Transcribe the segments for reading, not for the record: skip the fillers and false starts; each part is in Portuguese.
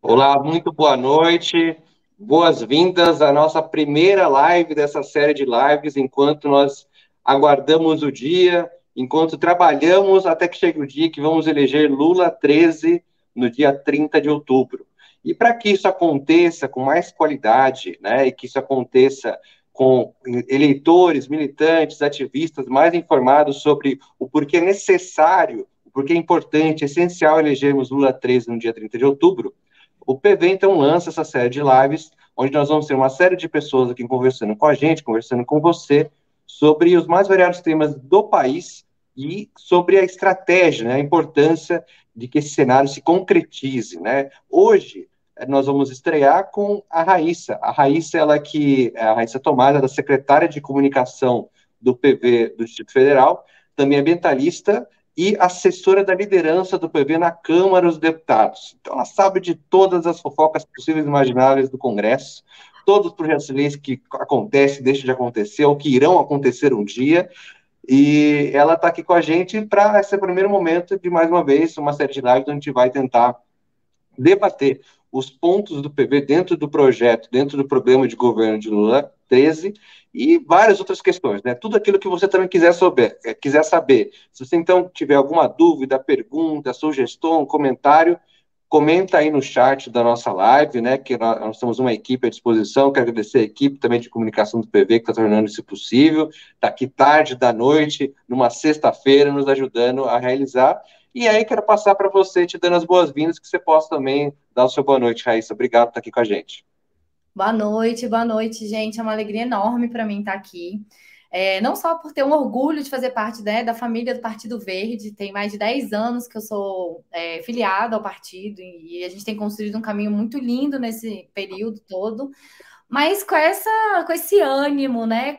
Olá, muito boa noite. Boas-vindas à nossa primeira live dessa série de lives, enquanto nós aguardamos o dia, enquanto trabalhamos até que chegue o dia que vamos eleger Lula 13 no dia 30 de outubro. E para que isso aconteça com mais qualidade, né, e que isso aconteça com eleitores, militantes, ativistas mais informados sobre o porquê é necessário, o porquê é importante, essencial elegermos Lula 13 no dia 30 de outubro, o PV, então, lança essa série de lives, onde nós vamos ter uma série de pessoas aqui conversando com a gente, conversando com você, sobre os mais variados temas do país e sobre a estratégia, né, a importância de que esse cenário se concretize, né? Hoje, nós vamos estrear com a Raíssa. A Raíssa, a Raíssa Tomás, é da secretária de comunicação do PV do Distrito Federal, também é ambientalista e assessora da liderança do PV na Câmara dos Deputados. Então, ela sabe de todas as fofocas possíveis e imagináveis do Congresso, todos os projetos de leis que acontecem, deixam de acontecer, ou que irão acontecer um dia, e ela está aqui com a gente para esse primeiro momento de, mais uma vez, uma série de lives onde a gente vai tentar debater os pontos do PV dentro do projeto, dentro do programa de governo de Lula 13 e várias outras questões, né? Tudo aquilo que você também quiser saber. Se você então tiver alguma dúvida, pergunta, sugestão, comentário, comenta aí no chat da nossa live, né? Que nós temos uma equipe à disposição. Quero agradecer a equipe também de comunicação do PV que está tornando isso possível. Está aqui tarde da noite, numa sexta-feira, nos ajudando a realizar. E aí, quero passar para você, te dando as boas-vindas, que você possa também dar o seu boa noite, Raíssa. Obrigado por estar aqui com a gente. Boa noite, gente. É uma alegria enorme para mim estar aqui. Não só por ter um orgulho de fazer parte, né, da família do Partido Verde, tem mais de 10 anos que eu sou filiada ao partido e a gente tem construído um caminho muito lindo nesse período todo, mas com esse ânimo, né,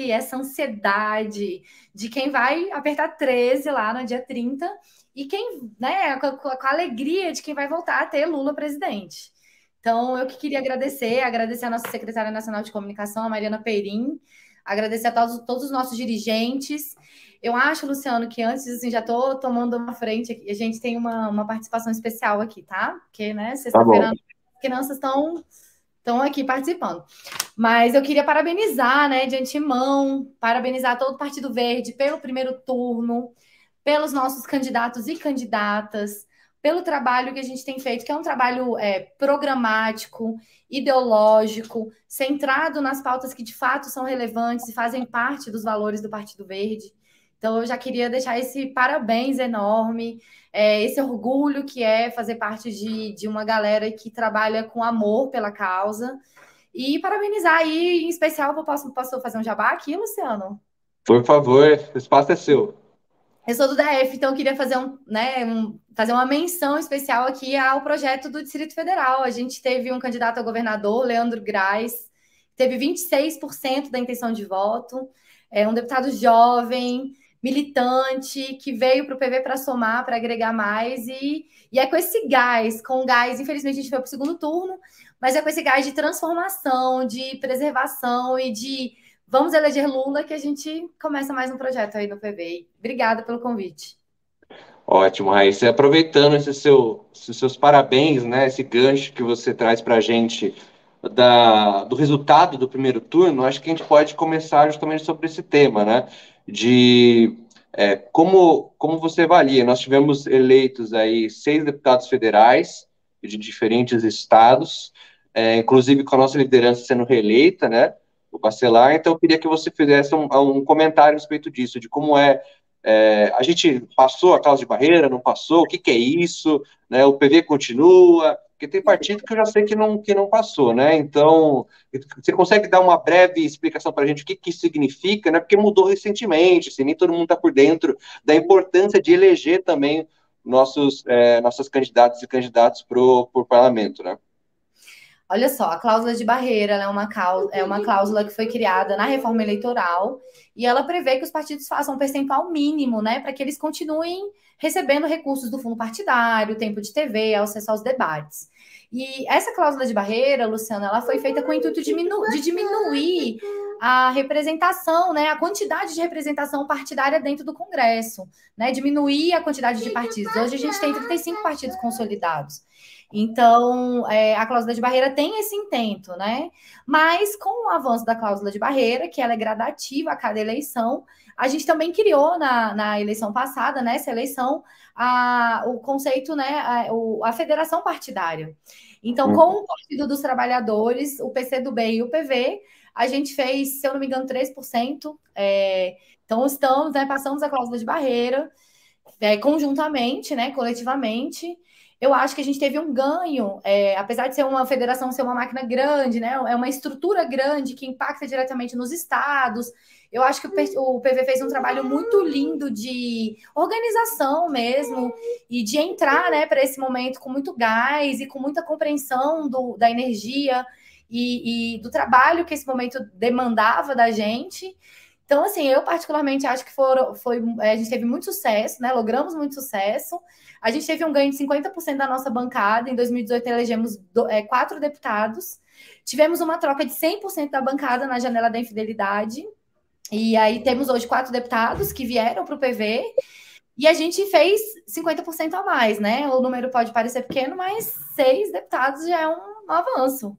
essa ansiedade de quem vai apertar 13 lá no dia 30 e quem, né, com a alegria de quem vai voltar a ter Lula presidente. Então, eu que queria agradecer a nossa secretária nacional de comunicação, a Mariana Perim, agradecer a todos os nossos dirigentes. Eu acho, Luciano, que antes, assim, já estou tomando uma frente aqui. A gente tem uma participação especial aqui, tá? Porque, né, Tá bom. sexta-feira as crianças estão aqui participando. Mas eu queria parabenizar, né, de antemão, parabenizar todo o Partido Verde pelo primeiro turno, pelos nossos candidatos e candidatas, pelo trabalho que a gente tem feito, que é um trabalho programático, ideológico, centrado nas pautas que de fato são relevantes e fazem parte dos valores do Partido Verde. Então, eu já queria deixar esse parabéns enorme, esse orgulho que é fazer parte de uma galera que trabalha com amor pela causa. E parabenizar aí, em especial, posso fazer um jabá aqui, Luciano? Por favor, o espaço é seu. Eu sou do DF, então eu queria fazer fazer uma menção especial aqui ao projeto do Distrito Federal. A gente teve um candidato a governador, Leandro Graz, teve 26% da intenção de voto, é um deputado jovem, militante, que veio para o PV para somar, para agregar mais, e é com esse gás, infelizmente a gente foi para o segundo turno, mas é com esse gás de transformação, de preservação e de vamos eleger Lula que a gente começa mais um projeto aí no PV. Obrigada pelo convite. Ótimo, Raíssa. E aproveitando esses seus parabéns, né? Esse gancho que você traz para a gente do resultado do primeiro turno, acho que a gente pode começar justamente sobre esse tema, né? De como você avalia. Nós tivemos eleitos aí 6 deputados federais de diferentes estados, inclusive com a nossa liderança sendo reeleita, né? O Bacelar. Então, eu queria que você fizesse um comentário a respeito disso, de como a gente passou a causa de barreira, não passou, o que é isso, né? O PV continua, porque tem partido que eu já sei que não passou, né? Então, você consegue dar uma breve explicação para a gente o que isso significa, né? Porque mudou recentemente, assim, nem todo mundo está por dentro da importância de eleger também nossos candidatos e candidatos para o parlamento, né? Olha só, a cláusula de barreira é uma cláusula que foi criada na reforma eleitoral e ela prevê que os partidos façam um percentual mínimo, né, para que eles continuem recebendo recursos do fundo partidário, tempo de TV, acesso aos debates. E essa cláusula de barreira, Luciana, ela foi feita com o intuito de diminuir a representação, né, a quantidade de representação partidária dentro do Congresso, né, diminuir a quantidade de partidos. Hoje a gente tem 35 partidos consolidados. Então, a cláusula de barreira tem esse intento, né? Mas com o avanço da cláusula de barreira, que ela é gradativa a cada eleição, a gente também criou na eleição passada, nessa eleição, o conceito, né, a federação partidária. Então, com o Partido dos Trabalhadores, o PCdoB e o PV, a gente fez, se eu não me engano, 3%. Então, estamos, né, passamos a cláusula de barreira conjuntamente, né, coletivamente. Eu acho que a gente teve um ganho, apesar de ser uma federação, ser uma máquina grande, né, é uma estrutura grande que impacta diretamente nos estados. Eu acho que o PV fez um trabalho muito lindo de organização mesmo e de entrar, né, para esse momento com muito gás e com muita compreensão da energia e do trabalho que esse momento demandava da gente. Então, assim, eu particularmente acho que a gente teve muito sucesso, né? Logramos muito sucesso. A gente teve um ganho de 50% da nossa bancada. Em 2018, elegemos 4 deputados. Tivemos uma troca de 100% da bancada na janela da infidelidade. E aí temos hoje 4 deputados que vieram para o PV. E a gente fez 50% a mais, né? O número pode parecer pequeno, mas 6 deputados já é um avanço.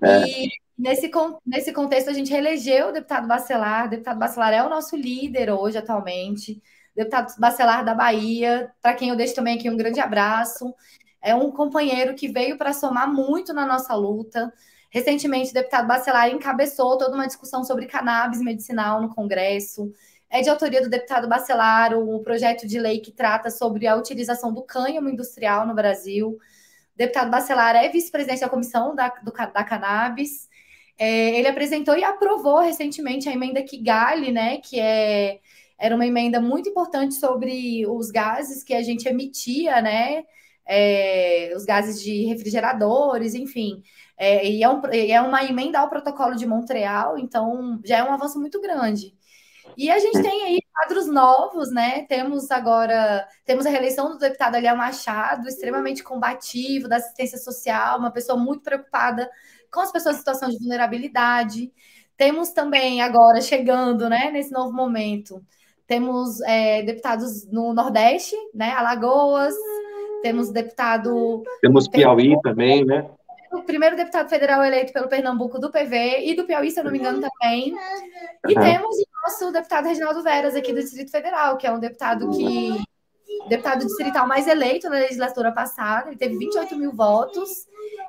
E nesse contexto, a gente reelegeu o deputado Bacelar. O deputado Bacelar é o nosso líder hoje, atualmente. O deputado Bacelar da Bahia, para quem eu deixo também aqui um grande abraço. É um companheiro que veio para somar muito na nossa luta. Recentemente, o deputado Bacelar encabeçou toda uma discussão sobre cannabis medicinal no Congresso. É de autoria do deputado Bacelar o projeto de lei que trata sobre a utilização do cânhamo industrial no Brasil. O deputado Bacelar é vice-presidente da comissão da cannabis. Ele apresentou e aprovou recentemente a emenda Kigali, né, que era uma emenda muito importante sobre os gases que a gente emitia, né, os gases de refrigeradores, enfim. E é uma emenda ao protocolo de Montreal, então já é um avanço muito grande. E a gente tem aí quadros novos, né? Temos a reeleição do deputado Aliel Machado, extremamente combativo, da assistência social, uma pessoa muito preocupada com as pessoas em situação de vulnerabilidade. Temos também agora, chegando, né, nesse novo momento, temos deputados no Nordeste, né? Alagoas, temos deputado... Temos Piauí também, né? O primeiro deputado federal eleito pelo Pernambuco do PV e do Piauí, se eu não me engano, também. E temos o nosso deputado Reginaldo Veras, aqui do Distrito Federal, que é um deputado distrital mais eleito na legislatura passada. Ele teve 28 mil votos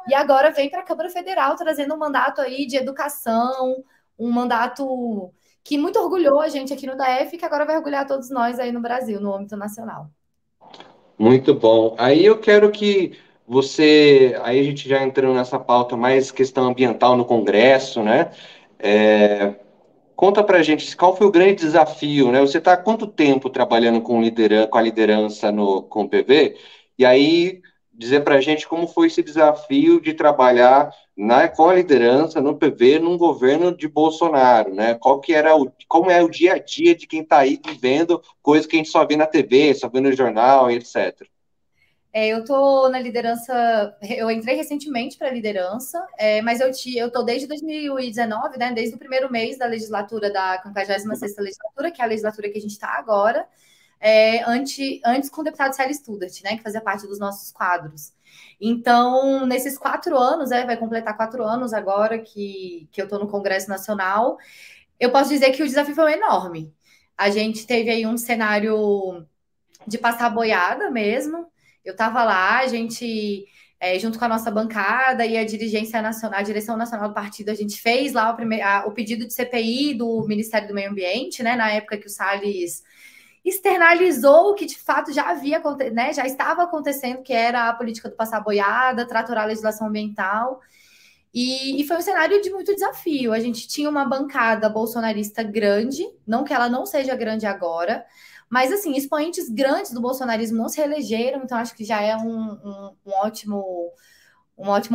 e agora vem para a Câmara Federal trazendo um mandato aí de educação, um mandato que muito orgulhou a gente aqui no DF e que agora vai orgulhar todos nós aí no Brasil, no âmbito nacional. Muito bom. Aí eu quero que aí a gente já entrando nessa pauta mais questão ambiental no Congresso, né? Conta pra gente qual foi o grande desafio, né? Você está há quanto tempo trabalhando com a liderança com o PV? E aí dizer pra gente como foi esse desafio de trabalhar com a liderança no PV num governo de Bolsonaro, né? Como é o dia a dia de quem está aí vivendo coisa que a gente só vê na TV, só vê no jornal, etc. Eu estou na liderança, eu entrei recentemente para a liderança, mas eu estou desde 2019, né, desde o primeiro mês da legislatura, da 56ª legislatura, que é a legislatura que a gente está agora, antes com o deputado Célio Studart, né, que fazia parte dos nossos quadros. Então, nesses 4 anos, vai completar 4 anos agora que eu estou no Congresso Nacional, eu posso dizer que o desafio foi enorme. A gente teve aí um cenário de passar boiada mesmo. Eu estava lá, a gente, junto com a nossa bancada e a dirigência nacional, a direção nacional do partido, a gente fez lá o pedido de CPI do Ministério do Meio Ambiente, né? Na época que o Salles externalizou o que de fato já havia, né, já estava acontecendo, que era a política do passar boiada, tratorar a legislação ambiental. E foi um cenário de muito desafio. A gente tinha uma bancada bolsonarista grande, não que ela não seja grande agora, mas, assim, expoentes grandes do bolsonarismo não se reelegeram, então acho que já é um ótimo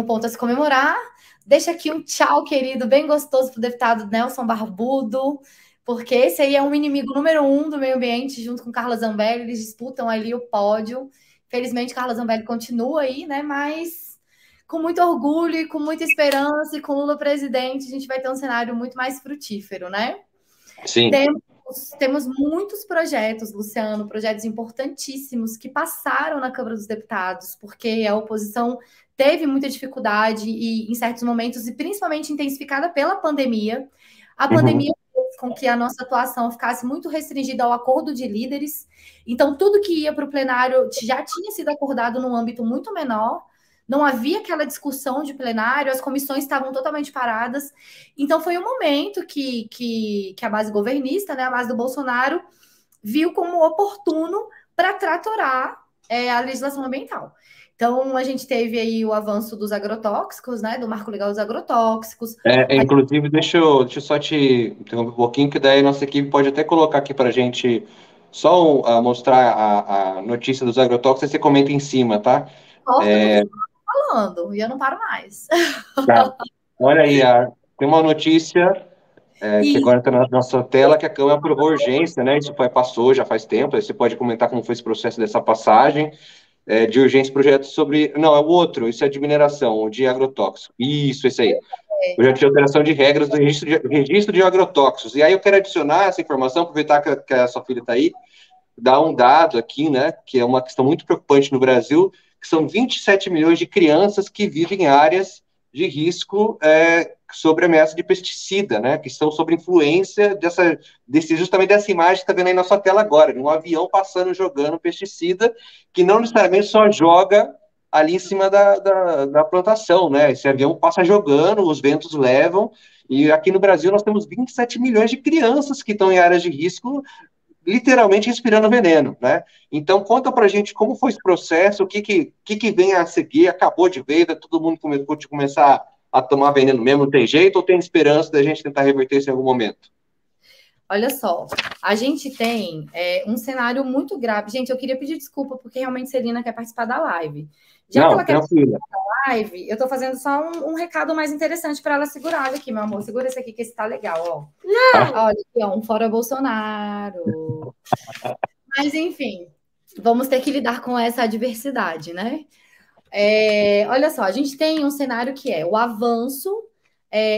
ponto a se comemorar. Deixa aqui um tchau, querido, bem gostoso para o deputado Nelson Barbudo, porque esse aí é um inimigo número 1 do meio ambiente, junto com Carla Zambelli, eles disputam ali o pódio. Felizmente, Carla Zambelli continua aí, né, mas com muito orgulho e com muita esperança, e com Lula presidente, a gente vai ter um cenário muito mais frutífero, né? Sim. Temos muitos projetos, Luciano, projetos importantíssimos que passaram na Câmara dos Deputados, porque a oposição teve muita dificuldade e, em certos momentos, e principalmente intensificada pela pandemia. A pandemia fez com que a nossa atuação ficasse muito restringida ao acordo de líderes. Então, tudo que ia para o plenário já tinha sido acordado num âmbito muito menor. Não havia aquela discussão de plenário, as comissões estavam totalmente paradas. Então, foi um momento que a base governista, né, a base do Bolsonaro, viu como oportuno para tratorar a legislação ambiental. Então, a gente teve aí o avanço dos agrotóxicos, né, do marco legal dos agrotóxicos. Inclusive, deixa eu só te interromper um pouquinho, que daí a nossa equipe pode até colocar aqui para a gente só mostrar a notícia dos agrotóxicos e você comenta em cima, tá? Corta porque você está falando e eu não paro mais. Tá. Olha aí, tem uma notícia que agora está na nossa tela, que a Câmara aprovou urgência, né? Isso passou já faz tempo, aí você pode comentar como foi esse processo dessa passagem de urgência, projeto sobre... Não, é o outro, isso é de mineração, o de agrotóxico. Isso, esse aí. Projeto de alteração de regras do registro de agrotóxicos. E aí eu quero adicionar essa informação, aproveitar que a sua filha está aí, dar um dado aqui, né, que é uma questão muito preocupante no Brasil, que são 27 milhões de crianças que vivem em áreas de risco sobre ameaça de pesticida, né, que estão sob influência justamente dessa imagem que está vendo aí na sua tela agora, de um avião passando, jogando pesticida, que não necessariamente só joga ali em cima da plantação, né, esse avião passa jogando, os ventos levam, e aqui no Brasil nós temos 27 milhões de crianças que estão em áreas de risco, literalmente respirando veneno, né? Então, conta pra gente como foi esse processo, o que vem a seguir, acabou de ver, todo mundo começar a tomar veneno mesmo, não tem jeito, ou tem esperança da gente tentar reverter isso em algum momento? Olha só, a gente tem um cenário muito grave. Gente, eu queria pedir desculpa, porque realmente Celina quer participar da live. Já não, que ela quer tranquila. participar da live, eu tô fazendo só um recado mais interessante para ela segurar aqui, meu amor. Segura esse aqui, que esse tá legal, ó. Não! Olha aqui, ó, um fora Bolsonaro. Mas, enfim, vamos ter que lidar com essa adversidade, né? Olha só, a gente tem um cenário que é o avanço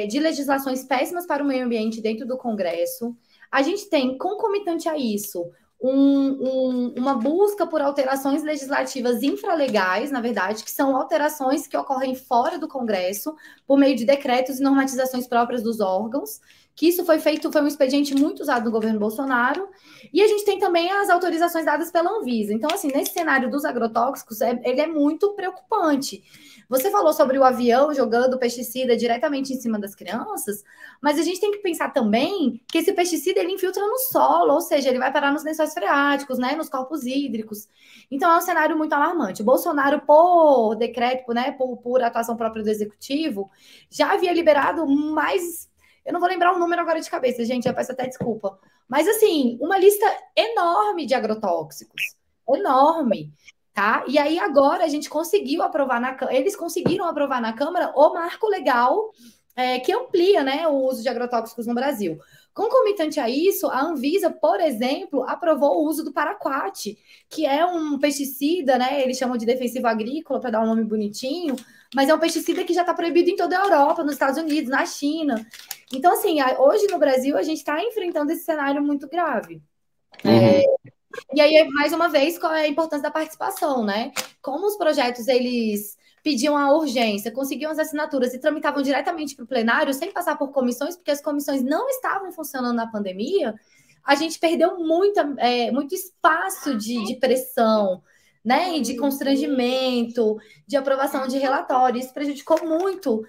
de legislações péssimas para o meio ambiente dentro do Congresso. A gente tem, concomitante a isso, uma busca por alterações legislativas infralegais, na verdade, que são alterações que ocorrem fora do Congresso, por meio de decretos e normatizações próprias dos órgãos, que isso foi um expediente muito usado no governo Bolsonaro. E a gente tem também as autorizações dadas pela Anvisa. Então, assim, nesse cenário dos agrotóxicos, ele é muito preocupante. Você falou sobre o avião jogando pesticida diretamente em cima das crianças, mas a gente tem que pensar também que esse pesticida ele infiltra no solo, ou seja, ele vai parar nos lençóis freáticos, né, nos corpos hídricos. Então é um cenário muito alarmante. O Bolsonaro, por decreto, né, por atuação própria do executivo, já havia liberado mais, eu não vou lembrar o número agora de cabeça, gente, já peço até desculpa, mas assim, uma lista enorme de agrotóxicos, enorme. Tá? E aí agora a gente conseguiu aprovar eles conseguiram aprovar na Câmara o marco legal que amplia, né, o uso de agrotóxicos no Brasil. Concomitante a isso, a Anvisa, por exemplo, aprovou o uso do paraquat, que é um pesticida, né, eles chamam de defensivo agrícola para dar um nome bonitinho, mas é um pesticida que já está proibido em toda a Europa, nos Estados Unidos, na China. Então, assim, hoje no Brasil a gente está enfrentando esse cenário muito grave. E aí, mais uma vez, qual é a importância da participação, né? Como os projetos, eles pediam a urgência, conseguiam as assinaturas e tramitavam diretamente para o plenário, sem passar por comissões, porque as comissões não estavam funcionando na pandemia, a gente perdeu muito espaço de pressão, né? E de constrangimento, de aprovação de relatório. Isso prejudicou muito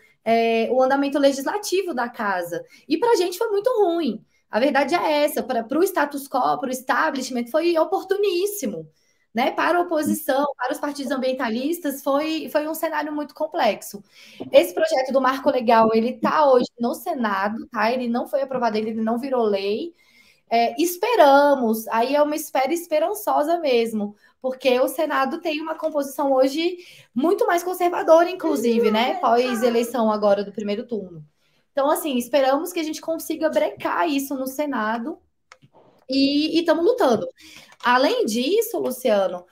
o andamento legislativo da casa. E para a gente foi muito ruim. A verdade é essa, para o status quo, para o establishment, foi oportuníssimo, né? Para a oposição, para os partidos ambientalistas, foi um cenário muito complexo. Esse projeto do marco legal, ele está hoje no Senado, tá? Ele não foi aprovado, ele não virou lei. Esperamos, aí é uma espera esperançosa mesmo, porque o Senado tem uma composição hoje muito mais conservadora, inclusive, né? Pós-eleição agora do primeiro turno. Então, assim, esperamos que a gente consiga brecar isso no Senado e estamos lutando. Além disso, Luciano,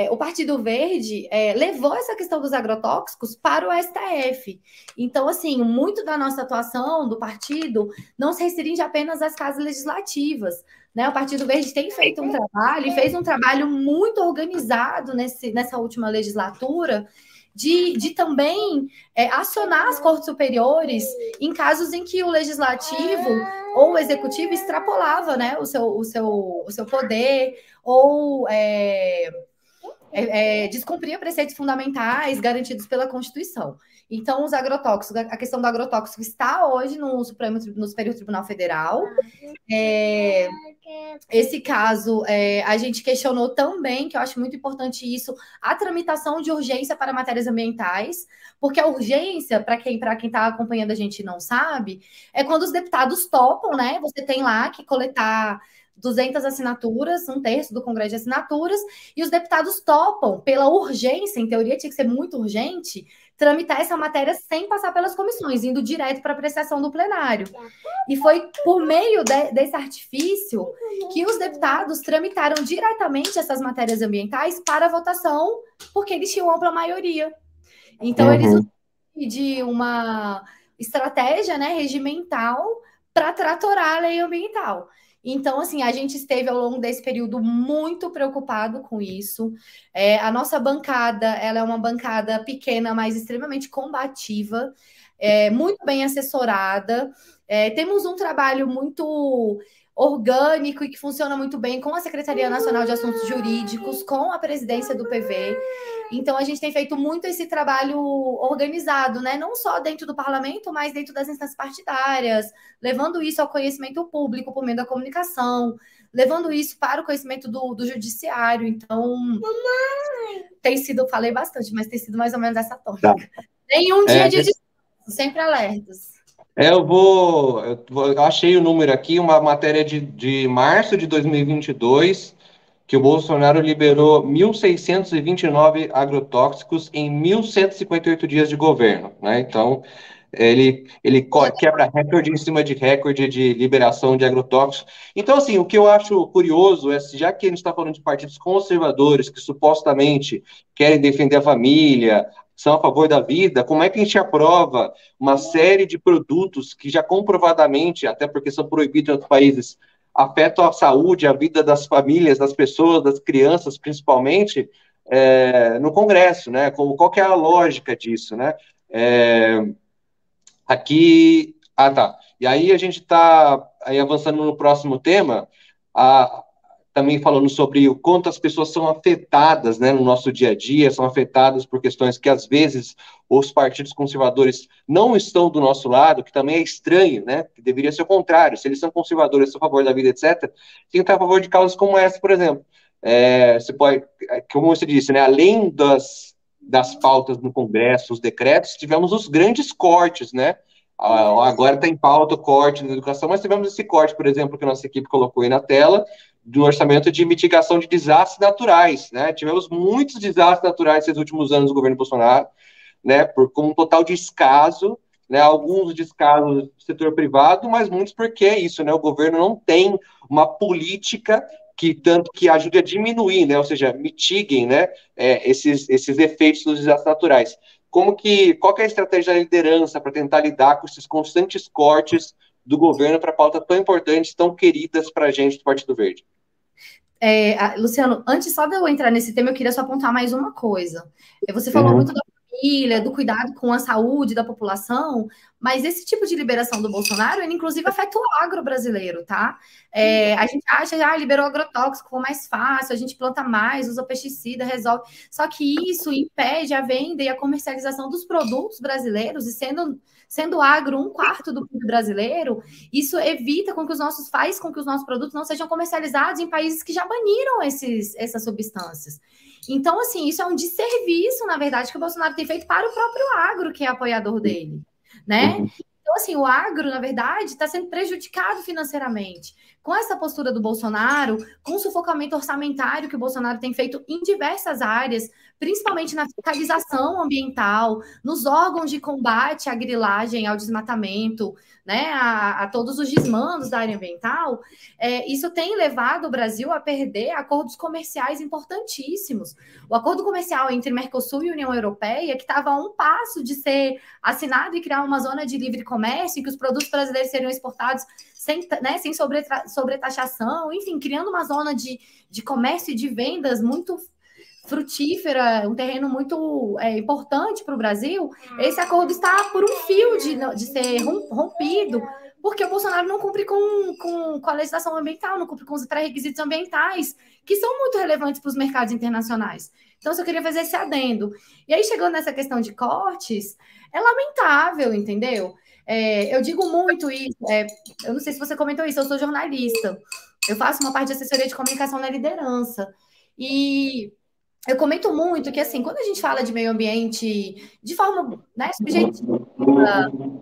o Partido Verde levou essa questão dos agrotóxicos para o STF. Então, assim, muito da nossa atuação do partido não se restringe apenas às casas legislativas, né? O Partido Verde tem feito um trabalho, e fez um trabalho muito organizado nessa última legislatura, de também acionar as cortes superiores em casos em que o legislativo ou o executivo extrapolava, né, o seu poder, ou descumpria preceitos fundamentais garantidos pela Constituição. Então, os agrotóxicos, a questão do agrotóxico está hoje no Superior Tribunal Federal. Esse caso, a gente questionou também, que eu acho muito importante isso, a tramitação de urgência para matérias ambientais, porque a urgência, para quem está acompanhando a gente e não sabe, é quando os deputados topam, né? Você tem lá que coletar 200 assinaturas, 1/3 do Congresso de Assinaturas, e os deputados topam, pela urgência, em teoria tinha que ser muito urgente, tramitar essa matéria sem passar pelas comissões, indo direto para apreciação do plenário. E foi por meio desse artifício que os deputados tramitaram diretamente essas matérias ambientais para votação, porque eles tinham ampla maioria. Então, eles usaram de uma estratégia, né, regimental para tratorar a lei ambiental. Então, assim, a gente esteve ao longo desse período muito preocupado com isso. A nossa bancada, ela é uma bancada pequena, mas extremamente combativa, muito bem assessorada. Temos um trabalho muito orgânico e que funciona muito bem com a Secretaria Nacional de Assuntos Jurídicos, com a presidência do PV. Então, a gente tem feito muito esse trabalho organizado, né? Não só dentro do parlamento, mas dentro das instâncias partidárias, levando isso ao conhecimento público por meio da comunicação, levando isso para o conhecimento do judiciário. Então, tem sido, falei bastante, mas tem sido mais ou menos essa tônica. Nenhum dia de descanso, sempre alertas. Eu achei o número aqui, uma matéria de março de 2022, que o Bolsonaro liberou 1.629 agrotóxicos em 1.158 dias de governo, né? Então, ele quebra recorde em cima de recorde de liberação de agrotóxicos. Então, assim, o que eu acho curioso é, já que a gente está falando de partidos conservadores que supostamente querem defender a família, são a favor da vida, como é que a gente aprova uma série de produtos que já comprovadamente, até porque são proibidos em outros países, afetam a saúde, a vida das famílias, das pessoas, das crianças, principalmente, no Congresso, né? Qual que é a lógica disso, né? Aqui... Ah, tá. E aí a gente está avançando no próximo tema, também falando sobre o quanto as pessoas são afetadas, né, no nosso dia a dia, são afetadas por questões que, às vezes, os partidos conservadores não estão do nosso lado, que também é estranho, né, que deveria ser o contrário. Se eles são conservadores, são a favor da vida, etc., tem que estar a favor de causas como essa, por exemplo. Você pode, como você disse, né, além das pautas no Congresso, os decretos, tivemos os grandes cortes, né. Agora está em pauta o corte na educação, mas tivemos esse corte, por exemplo, que a nossa equipe colocou aí na tela, do orçamento de mitigação de desastres naturais, né? Tivemos muitos desastres naturais nesses últimos anos do governo Bolsonaro, né? Com um total descaso, né? Alguns descasos do setor privado, mas muitos porque é isso, né? O governo não tem uma política que ajude a diminuir, né? Ou seja, mitiguem, né? Esses efeitos dos desastres naturais. Qual que é a estratégia da liderança para tentar lidar com esses constantes cortes do governo para pautas tão importantes, tão queridas para a gente do Partido Verde? Luciano, antes só de eu entrar nesse tema, eu queria só apontar mais uma coisa. Você falou muito da família, do cuidado com a saúde da população, mas esse tipo de liberação do Bolsonaro, ele inclusive afeta o agro brasileiro, tá? A gente acha, liberou agrotóxico, ficou mais fácil, a gente planta mais, usa pesticida, resolve. Só que isso impede a venda e a comercialização dos produtos brasileiros, e sendo o agro 1/4 do PIB brasileiro, isso evita faz com que os nossos produtos não sejam comercializados em países que já baniram essas substâncias. Então, assim, isso é um desserviço, na verdade, que o Bolsonaro tem feito para o próprio agro, que é apoiador dele, né? Então, assim, o agro, na verdade, está sendo prejudicado financeiramente. Com essa postura do Bolsonaro, com o sufocamento orçamentário que o Bolsonaro tem feito em diversas áreas, principalmente na fiscalização ambiental, nos órgãos de combate à grilagem, ao desmatamento, né, a todos os desmandos da área ambiental, isso tem levado o Brasil a perder acordos comerciais importantíssimos. O acordo comercial entre Mercosul e União Europeia, que estava a um passo de ser assinado e criar uma zona de livre comércio, em que os produtos brasileiros seriam exportados sem, né, sem sobretaxação, enfim, criando uma zona de comércio e de vendas muito frutífera, um terreno muito importante para o Brasil, esse acordo está por um fio de ser rompido, porque o Bolsonaro não cumpre com a legislação ambiental, não cumpre com os pré-requisitos ambientais, que são muito relevantes para os mercados internacionais. Então, eu só queria fazer esse adendo. E aí, chegando nessa questão de cortes, é lamentável, entendeu? Eu digo muito isso, eu não sei se você comentou isso, eu sou jornalista, eu faço uma parte de assessoria de comunicação na liderança, e eu comento muito que, assim, quando a gente fala de meio ambiente de forma, né, subjetiva,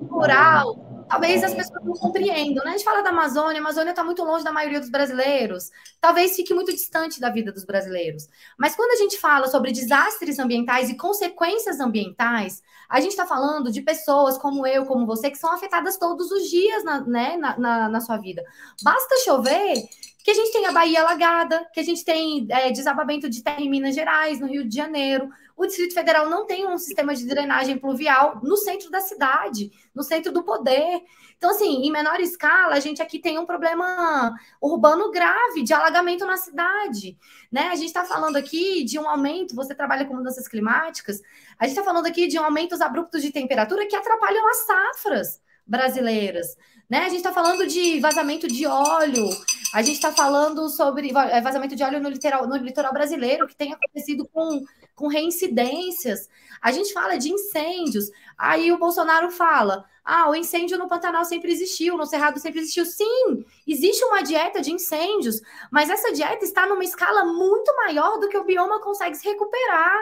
rural, talvez as pessoas não compreendam, né? A gente fala da Amazônia, a Amazônia está muito longe da maioria dos brasileiros, talvez fique muito distante da vida dos brasileiros. Mas quando a gente fala sobre desastres ambientais e consequências ambientais, a gente está falando de pessoas como eu, como você, que são afetadas todos os dias na sua vida. Basta chover que a gente tem a Bahia alagada, que a gente tem desabamento de terra em Minas Gerais, no Rio de Janeiro. O Distrito Federal não tem um sistema de drenagem pluvial no centro da cidade, no centro do poder. Então, assim, em menor escala, a gente aqui tem um problema urbano grave de alagamento na cidade, né? A gente está falando aqui de um aumento, você trabalha com mudanças climáticas, a gente está falando aqui de aumentos abruptos de temperatura que atrapalham as safras brasileiras, né? A gente está falando de vazamento de óleo, a gente está falando sobre vazamento de óleo no litoral brasileiro, que tem acontecido com reincidências. A gente fala de incêndios. Aí o Bolsonaro fala: o incêndio no Pantanal sempre existiu, no Cerrado sempre existiu. Sim, existe uma dieta de incêndios, mas essa dieta está numa escala muito maior do que o bioma consegue se recuperar.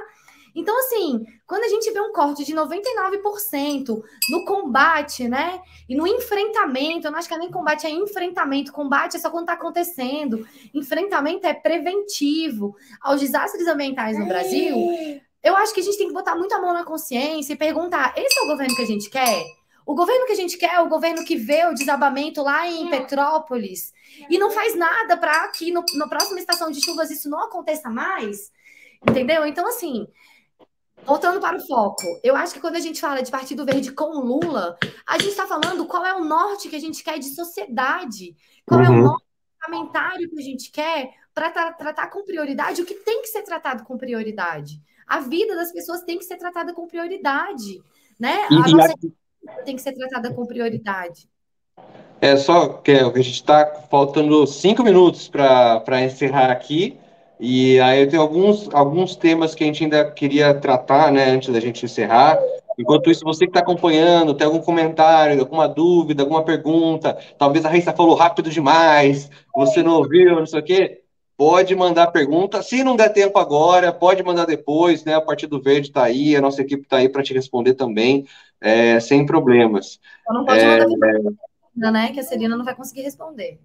Então, assim, quando a gente vê um corte de 99% no combate, né? E no enfrentamento, eu não acho que nem combate é enfrentamento, combate é só quando está acontecendo, enfrentamento é preventivo aos desastres ambientais no Brasil, eu acho que a gente tem que botar muito a mão na consciência e perguntar: esse é o governo que a gente quer? O governo que a gente quer é o governo que vê o desabamento lá em Petrópolis e não faz nada para que na próxima estação de chuvas isso não aconteça mais? Entendeu? Então, assim, voltando para o foco, eu acho que quando a gente fala de Partido Verde com Lula, a gente está falando qual é o norte que a gente quer de sociedade, qual é o norte parlamentário que a gente quer para tratar com prioridade o que tem que ser tratado com prioridade. A vida das pessoas tem que ser tratada com prioridade, né? A nossa vida tem que ser tratada com prioridade. Só que a gente está faltando 5 minutos para encerrar aqui. E aí eu tenho alguns temas que a gente ainda queria tratar, né, antes da gente encerrar. Enquanto isso, você que está acompanhando, tem algum comentário, alguma dúvida, alguma pergunta, talvez a Raíssa falou rápido demais, você não ouviu, não sei o quê, pode mandar pergunta. Se não der tempo agora, pode mandar depois, né? A Partido Verde está aí, a nossa equipe está aí para te responder também, sem problemas. Só não pode mandar pergunta, né? Que a Celina não vai conseguir responder.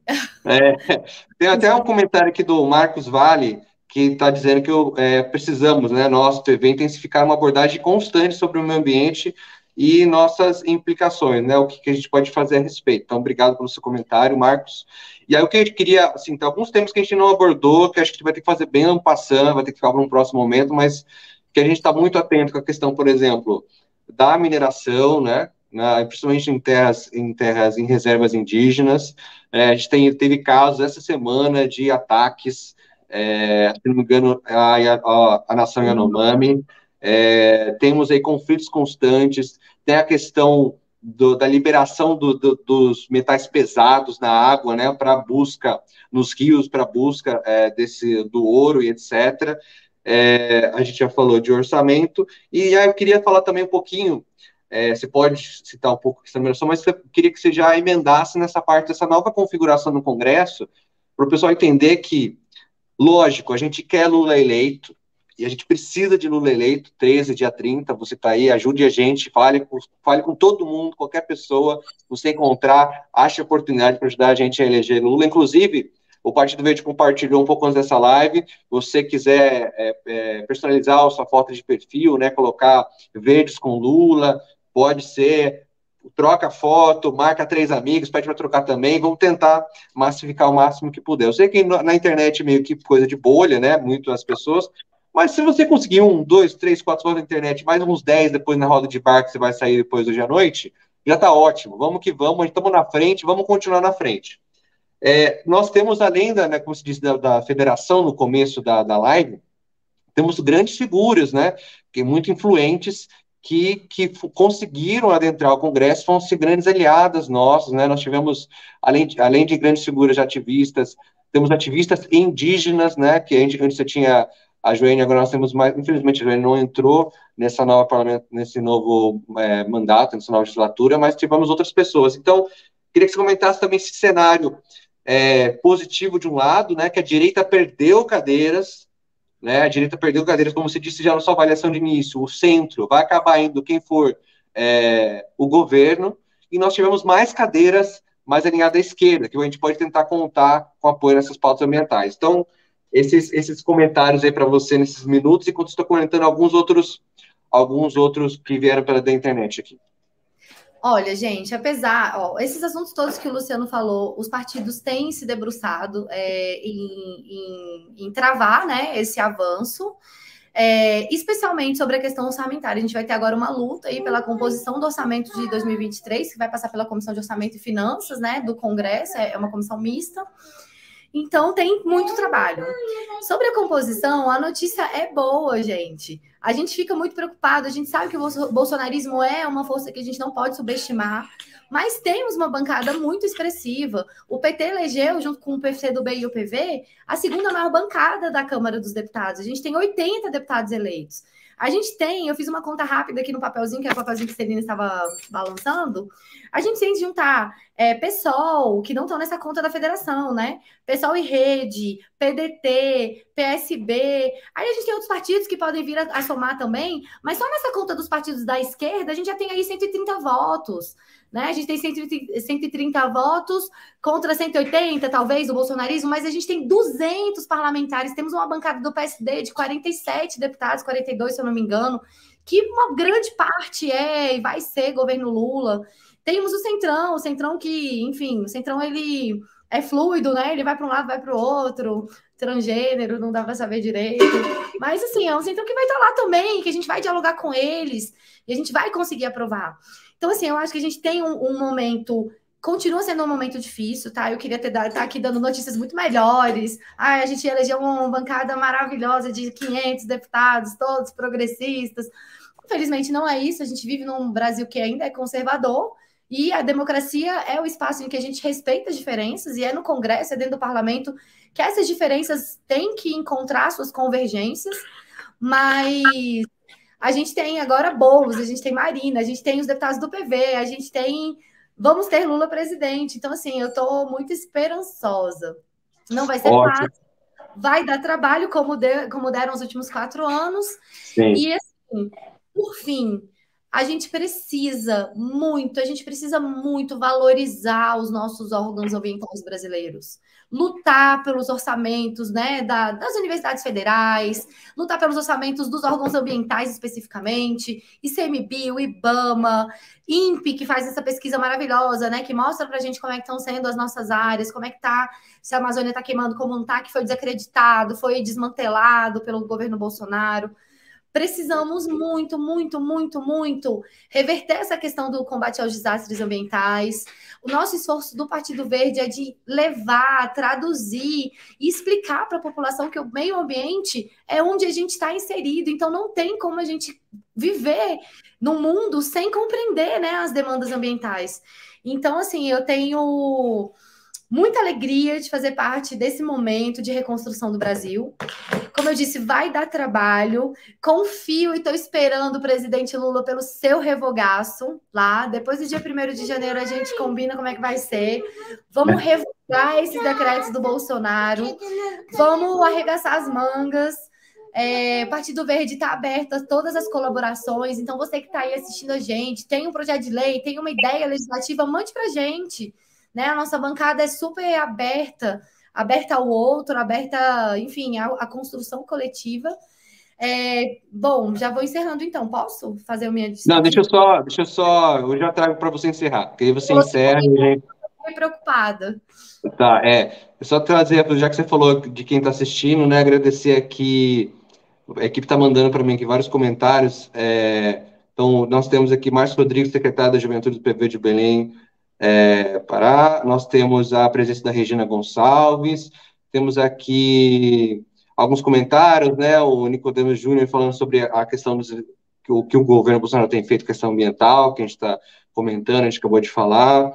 Tem até um comentário aqui do Marcos Vale, que está dizendo que precisamos, né, nós, TV, intensificar uma abordagem constante sobre o meio ambiente e nossas implicações, né, o que a gente pode fazer a respeito. Então, obrigado pelo seu comentário, Marcos. E aí, o que a gente queria, assim, tem alguns temas que a gente não abordou, que acho que a gente vai ter que fazer bem no passando, vai ter que ficar para um próximo momento, mas que a gente está muito atento com a questão, por exemplo, da mineração, né, principalmente em reservas indígenas. A gente teve casos essa semana de ataques, se não me engano, a nação Yanomami. Temos aí conflitos constantes, tem a questão da liberação dos metais pesados na água, né, para busca nos rios, para busca do ouro e etc. A gente já falou de orçamento, e aí eu queria falar também um pouquinho. Você pode citar um pouco essa mineração, mas eu queria que você já emendasse nessa parte dessa nova configuração no Congresso, para o pessoal entender que, lógico, a gente quer Lula eleito, e a gente precisa de Lula eleito, 13, dia 30, você está aí, ajude a gente, fale com todo mundo, qualquer pessoa, você encontrar, ache oportunidade para ajudar a gente a eleger Lula. Inclusive, O Partido Verde compartilhou um pouco antes dessa live. Se você quiser personalizar a sua foto de perfil, né, colocar verdes com Lula, pode ser, troca foto, marca 3 amigos, pede para trocar também. Vamos tentar massificar o máximo que puder. Eu sei que na internet meio que coisa de bolha, né, muitas pessoas, mas se você conseguir 1, 2, 3, 4 fotos na internet, mais uns 10 depois na roda de bar que você vai sair depois hoje à noite, já está ótimo. Vamos que vamos, estamos na frente, vamos continuar na frente. Nós temos, além né, como se diz, da federação no começo da live, temos grandes figuras, né, que muito influentes, que conseguiram adentrar o Congresso, vão-se grandes aliadas nossas, né, nós tivemos, além de grandes figuras de ativistas, temos ativistas indígenas, né, que antes você tinha a Joênia, agora nós temos mais, infelizmente a Joênia não entrou nessa nova parlamento, nesse novo mandato, nessa nova legislatura, mas tivemos outras pessoas. Então, queria que você comentasse também esse cenário positivo de um lado, né, que a direita perdeu cadeiras, né, a direita perdeu cadeiras, como você disse já na sua avaliação de início, o centro vai acabar indo quem for o governo, e nós tivemos mais cadeiras mais alinhadas à esquerda, que a gente pode tentar contar com apoio nessas pautas ambientais. Então, esses comentários aí para você nesses minutos, enquanto estou comentando alguns outros que vieram da internet aqui. Olha, gente, esses assuntos todos que o Luciano falou, os partidos têm se debruçado em travar, né, esse avanço, especialmente sobre a questão orçamentária. A gente vai ter agora uma luta aí pela composição do orçamento de 2023, que vai passar pela Comissão de Orçamento e Finanças, né, do Congresso, é uma comissão mista. Então, tem muito trabalho. Sobre a composição, a notícia é boa, gente. A gente fica muito preocupado, a gente sabe que o bolsonarismo é uma força que a gente não pode subestimar, mas temos uma bancada muito expressiva. O PT elegeu, junto com o PCdoB e o PV, a segunda maior bancada da Câmara dos Deputados. A gente tem 80 deputados eleitos. A gente tem, eu fiz uma conta rápida aqui no papelzinho, que é o papelzinho que a Celina estava balançando. A gente tem que juntar PSOL, que não estão nessa conta da federação, né? PSOL e Rede, PDT, PSB. Aí a gente tem outros partidos que podem vir a somar também, mas só nessa conta dos partidos da esquerda, a gente já tem aí 130 votos. Né? A gente tem 130 votos contra 180, talvez, do bolsonarismo, mas a gente tem 200 parlamentares, temos uma bancada do PSD de 47 deputados, 42, se eu não me engano, que uma grande parte e vai ser governo Lula. Temos o Centrão que, enfim, o Centrão ele é fluido, né? Ele vai para um lado, vai para o outro, transgênero, não dá para saber direito. Mas, assim, é um Centrão que vai estar lá também, que a gente vai dialogar com eles e a gente vai conseguir aprovar. Então, assim, eu acho que a gente tem um momento, continua sendo um momento difícil, tá? Eu queria estar aqui dando notícias muito melhores. A gente elegeu uma bancada maravilhosa de 500 deputados, todos progressistas. Infelizmente, não é isso. A gente vive num Brasil que ainda é conservador e a democracia é o espaço em que a gente respeita as diferenças e é no Congresso, é dentro do parlamento que essas diferenças têm que encontrar suas convergências, mas a gente tem agora Boulos, a gente tem Marina, a gente tem os deputados do PV, a gente tem... Vamos ter Lula presidente. Então, assim, eu estou muito esperançosa. Não vai ser fácil, vai dar trabalho, como deram os últimos 4 anos. Sim. E, assim, por fim, a gente precisa muito valorizar os nossos órgãos ambientais brasileiros. Lutar pelos orçamentos, né, das universidades federais, lutar pelos orçamentos dos órgãos ambientais especificamente, ICMBio, IBAMA, INPE, que faz essa pesquisa maravilhosa, né, que mostra para a gente como é que estão sendo as nossas áreas, como é que está, se a Amazônia está queimando, como não está, que foi desacreditado, foi desmantelado pelo governo Bolsonaro. Precisamos muito reverter essa questão do combate aos desastres ambientais. O nosso esforço do Partido Verde é de levar, traduzir e explicar para a população que o meio ambiente é onde a gente está inserido. Então, não tem como a gente viver no mundo sem compreender, né, as demandas ambientais. Então, assim, eu tenho muita alegria de fazer parte desse momento de reconstrução do Brasil. Como eu disse, vai dar trabalho. Confio e estou esperando o presidente Lula pelo seu revogaço lá. Depois do dia 1º de janeiro, a gente combina como é que vai ser. Vamos revogar esses decretos do Bolsonaro. Vamos arregaçar as mangas. Partido Verde está aberto a todas as colaborações. Então, você que está aí assistindo a gente, tem um projeto de lei, tem uma ideia legislativa, mande para a gente. Né? A nossa bancada é super aberta aberta ao outro, aberta, enfim, à construção coletiva. Bom, já vou encerrando então. Posso fazer a minha Não, despedida? eu já trago para você encerrar, porque aí você Falou que encerra e a gente... fiquei preocupada. Tá, é só trazer, já que você falou de quem está assistindo, né, agradecer aqui, a equipe está mandando para mim aqui vários comentários, então nós temos aqui Márcio Rodrigues, secretário da Juventude do PV de Belém, Pará, nós temos a presença da Regina Gonçalves, temos aqui alguns comentários, né, o Nicodemos Júnior falando sobre a questão que o governo Bolsonaro tem feito, questão ambiental, que a gente está comentando, a gente acabou de falar.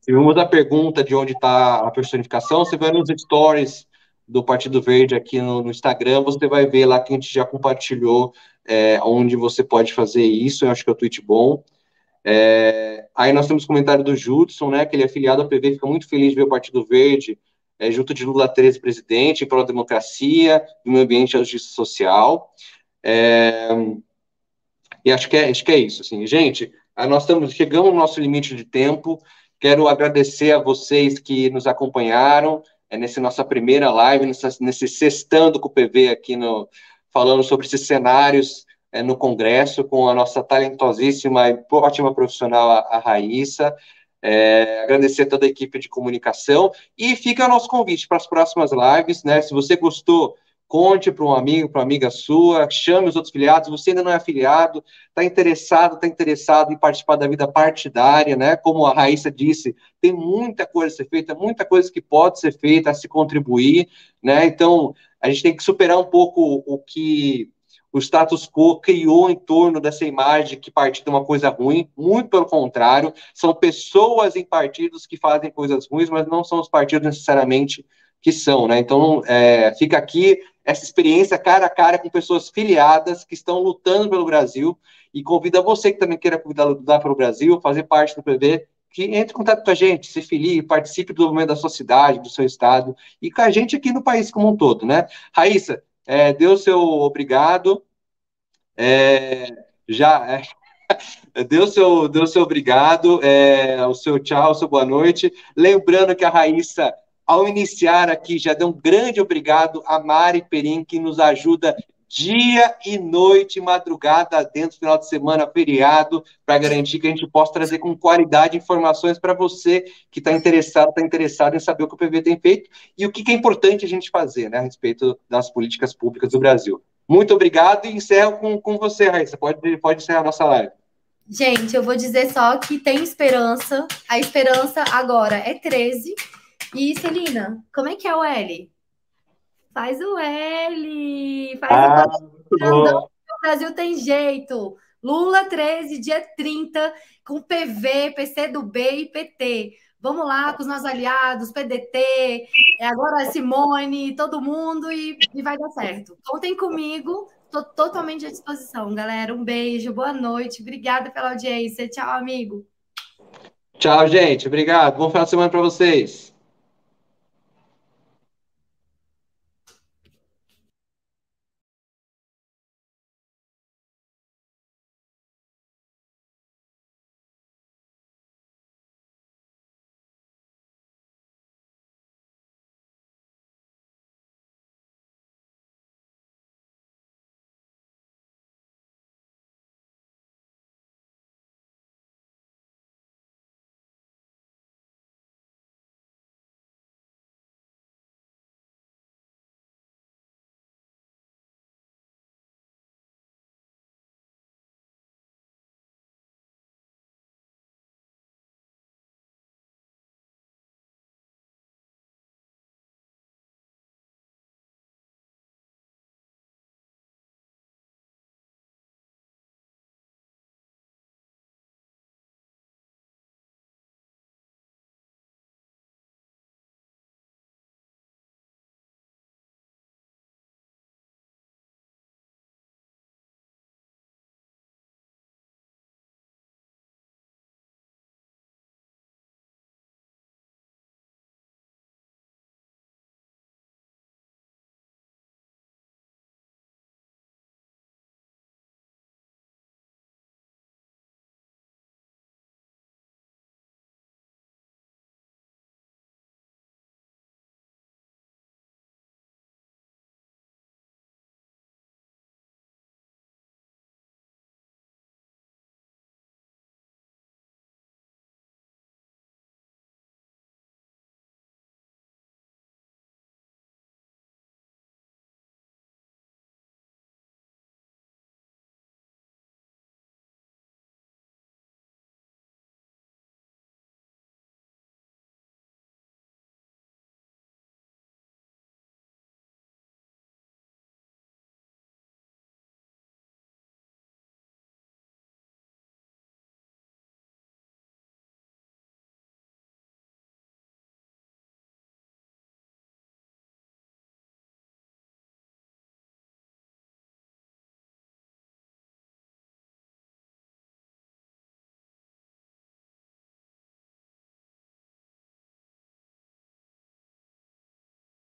Tivemos a pergunta de onde está a personificação. Você vai nos stories do Partido Verde aqui no Instagram, você vai ver lá que a gente já compartilhou onde você pode fazer isso. Eu acho que é o tweet bom. Aí nós temos o comentário do Judson, né, que ele é afiliado ao PV, fica muito feliz de ver o Partido Verde junto de Lula 13 presidente, pela democracia, do meio ambiente e a justiça social. E acho que é isso, assim. Gente, chegamos no nosso limite de tempo. Quero agradecer a vocês que nos acompanharam nessa nossa primeira live, nesse Sextando com o PV aqui falando sobre esses cenários no Congresso, com a nossa talentosíssima e ótima profissional, a Raíssa. Agradecer a toda a equipe de comunicação. E fica o nosso convite para as próximas lives, né? Se você gostou, conte para um amigo, para uma amiga sua, chame os outros filiados. Você ainda não é afiliado, está interessado em participar da vida partidária, né? Como a Raíssa disse, tem muita coisa a ser feita, muita coisa que pode ser feita, a se contribuir, né? Então, a gente tem que superar um pouco o que o status quo criou em torno dessa imagem que partido é uma coisa ruim, muito pelo contrário, são pessoas em partidos que fazem coisas ruins, mas não são os partidos necessariamente que são, né? Então, fica aqui essa experiência cara a cara com pessoas filiadas que estão lutando pelo Brasil e convido a você que também queira lutar pelo Brasil, fazer parte do PV, que entre em contato com a gente, se filie, participe do movimento da sua cidade, do seu estado e com a gente aqui no país como um todo, né? Raíssa, dê o seu obrigado, já deu seu obrigado, o seu tchau, o seu boa noite. Lembrando que a Raíssa, ao iniciar aqui, já deu um grande obrigado a Mari Perim, que nos ajuda dia e noite, madrugada, dentro do final de semana, feriado, para garantir que a gente possa trazer com qualidade informações para você que está interessado em saber o que o PV tem feito e o que é importante a gente fazer, né, a respeito das políticas públicas do Brasil. Muito obrigado e encerro com você, Raíssa. Pode encerrar a nossa live. Gente, eu vou dizer só que tem esperança. A esperança agora é 13. E, Celina, como é que é o L? Faz o L. Faz o grandão. O Brasil tem jeito. Lula 13, dia 30, com PV, PCdoB e PT. Vamos lá com os nossos aliados, PDT, agora Simone, todo mundo e vai dar certo. Contem comigo. Estou totalmente à disposição, galera. Um beijo, boa noite. Obrigada pela audiência. Tchau, amigo. Tchau, gente. Obrigado. Bom final de semana para vocês.